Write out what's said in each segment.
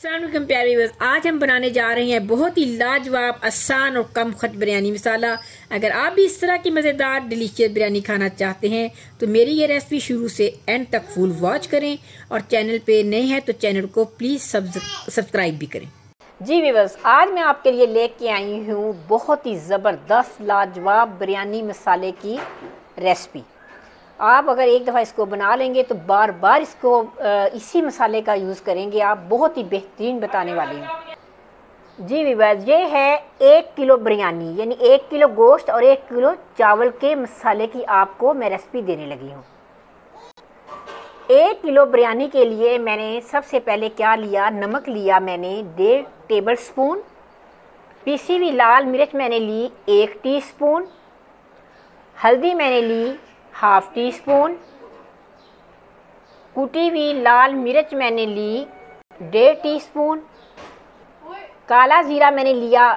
अस्सलामुअलैकुम प्यारे व्यूअर्स, आज हम बनाने जा रहे हैं बहुत ही लाजवाब, आसान और कम खर्च बिरयानी मसाला। अगर आप भी इस तरह की मज़ेदार डिलीशियस बिरयानी खाना चाहते हैं तो मेरी ये रेसिपी शुरू से एंड तक फुल वॉच करें और चैनल पे नए हैं तो चैनल को प्लीज़ सब्सक्राइब भी करें। जी व्यूअर्स, आज मैं आपके लिए लेके आई हूँ बहुत ही ज़बरदस्त लाजवाब बिरयानी मसाले की रेसिपी। आप अगर एक दफ़ा इसको बना लेंगे तो बार बार इसको इसी मसाले का यूज़ करेंगे आप, बहुत ही बेहतरीन बताने वाले हैं। जी व्यूअर्स, ये है 1 किलो बिरयानी, यानी 1 किलो गोश्त और 1 किलो चावल के मसाले की आपको मैं रेसिपी देने लगी हूँ। 1 किलो बिरयानी के लिए मैंने सबसे पहले क्या लिया, नमक लिया मैंने 1.5 टेबल स्पून, पिसी हुई लाल मिर्च मैंने ली 1 टीस्पून, हल्दी मैंने ली 1/2 टीस्पून, कुटी हुई लाल मिर्च मैंने ली 1.5 टीस्पून, काला ज़ीरा मैंने लिया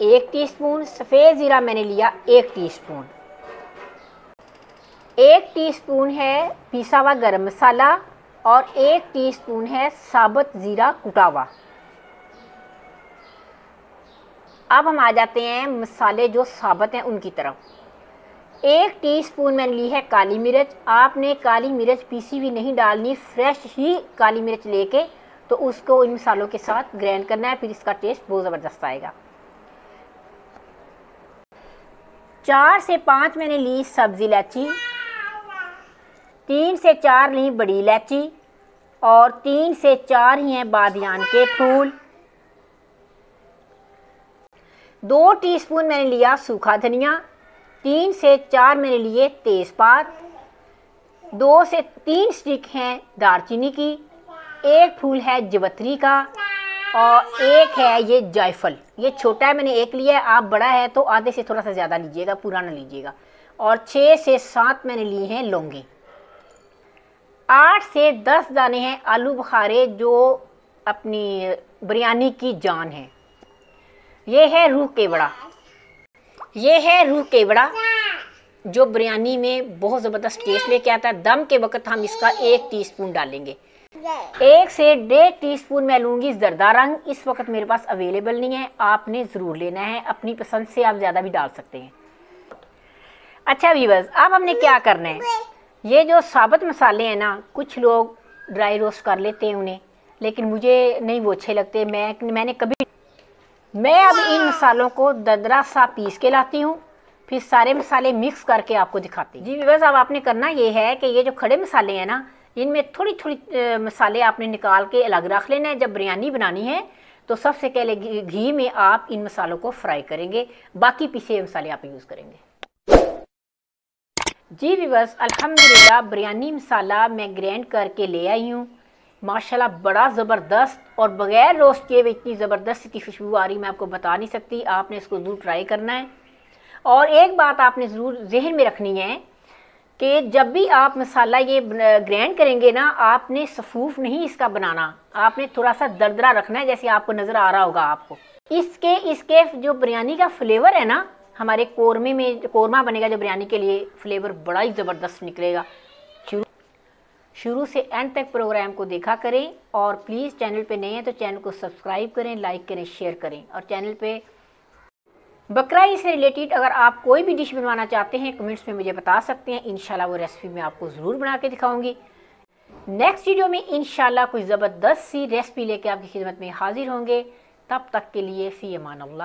1 टीस्पून, सफ़ेद ज़ीरा मैंने लिया 1 टीस्पून, 1 टीस्पून है पिसा हुआ गरम मसाला और 1 टीस्पून है साबुत ज़ीरा कुटा हुआ। अब हम आ जाते हैं मसाले जो साबुत हैं उनकी तरफ। 1 टीस्पून मैंने ली है काली मिर्च। आपने काली मिर्च पीसी हुई नहीं डालनी, फ्रेश ही काली मिर्च लेके तो उसको इन मसालों के साथ ग्राइंड करना है, फिर इसका टेस्ट बहुत ज़बरदस्त आएगा। 4 से 5 मैंने ली सब्ज़ी इलायची, 3 से 4 ली बड़ी इलायची और 3 से 4 ही हैं बादियान के फूल। 2 टीस्पून मैंने लिया सूखा धनिया, 3 से 4 मैंने लिए तेज़पात, 2 से 3 स्टिक हैं दालचीनी की, 1 फूल है जवत्री का और 1 है ये जायफल। ये छोटा है, मैंने 1 लिया है, आप बड़ा है तो आधे से थोड़ा सा ज़्यादा लीजिएगा, पूरा ना लीजिएगा। और 6 से 7 मैंने लिए हैं लौंगे। 8 से 10 दाने हैं आलू बुखारे जो अपनी बिरयानी की जान है। ये है रूह केवड़ा, ये है रूह केवड़ा जो बिरयानी में बहुत ज़बरदस्त टेस्ट लेके आता है। दम के वक्त हम इसका 1 टीस्पून डालेंगे। 1 से 1.5 टीस्पून मैं लूँगी जरदा रंग, इस वक्त मेरे पास अवेलेबल नहीं है, आपने ज़रूर लेना है, अपनी पसंद से आप ज़्यादा भी डाल सकते हैं। अच्छा व्यूअर्स, अब हमने क्या करना है, ये जो साबुत मसाले हैं ना, कुछ लोग ड्राई रोस्ट कर लेते हैं उन्हें, लेकिन मुझे नहीं वो अच्छे लगते। मैं अब इन मसालों को दरदरा सा पीस के लाती हूँ, फिर सारे मसाले मिक्स करके आपको दिखाती हूँ। जी व्यूअर्स, अब आपने करना ये है कि ये जो खड़े मसाले हैं ना, इनमें थोड़ी थोड़ी मसाले आपने निकाल के अलग रख लेना है। जब बिरयानी बनानी है तो सबसे पहले घी में आप इन मसालों को फ्राई करेंगे, बाकी पिसे हुए मसाले आप यूज़ करेंगे। जी व्यूअर्स, अल्हम्दुलिल्लाह बिरयानी मसाला मैं ग्राइंड करके ले आई हूँ। माशाल्लाह बड़ा ज़बरदस्त और बग़ैर रोस्ट किए हुए इतनी ज़बरदस्त की खुशबू आ रही, मैं आपको बता नहीं सकती। आपने इसको ज़रूर ट्राई करना है। और एक बात आपने ज़रूर जहन में रखनी है कि जब भी आप मसाला ये ग्राइंड करेंगे ना, आपने सफूफ नहीं इसका बनाना, आपने थोड़ा सा दरदरा रखना है, जैसे आपको नज़र आ रहा होगा आपको। इसके जो बिरयानी का फ्लेवर है ना, हमारे कोरमे में कोरमा बनेगा जो बिरयानी के लिए, फ्लेवर बड़ा ही ज़बरदस्त निकलेगा। शुरू से एंड तक प्रोग्राम को देखा करें और प्लीज़ चैनल पे नए हैं तो चैनल को सब्सक्राइब करें, लाइक करें, शेयर करें। और चैनल पे बकराई से रिलेटेड अगर आप कोई भी डिश बनवाना चाहते हैं कमेंट्स में मुझे बता सकते हैं, इंशाल्लाह वो रेसिपी मैं आपको ज़रूर बना के दिखाऊंगी। नेक्स्ट वीडियो में इंशाल्लाह कोई ज़बरदस्त सी रेसिपी लेके आपकी खिदमत में हाजिर होंगे। तब तक के लिए फ़ी अमान अल्लाह।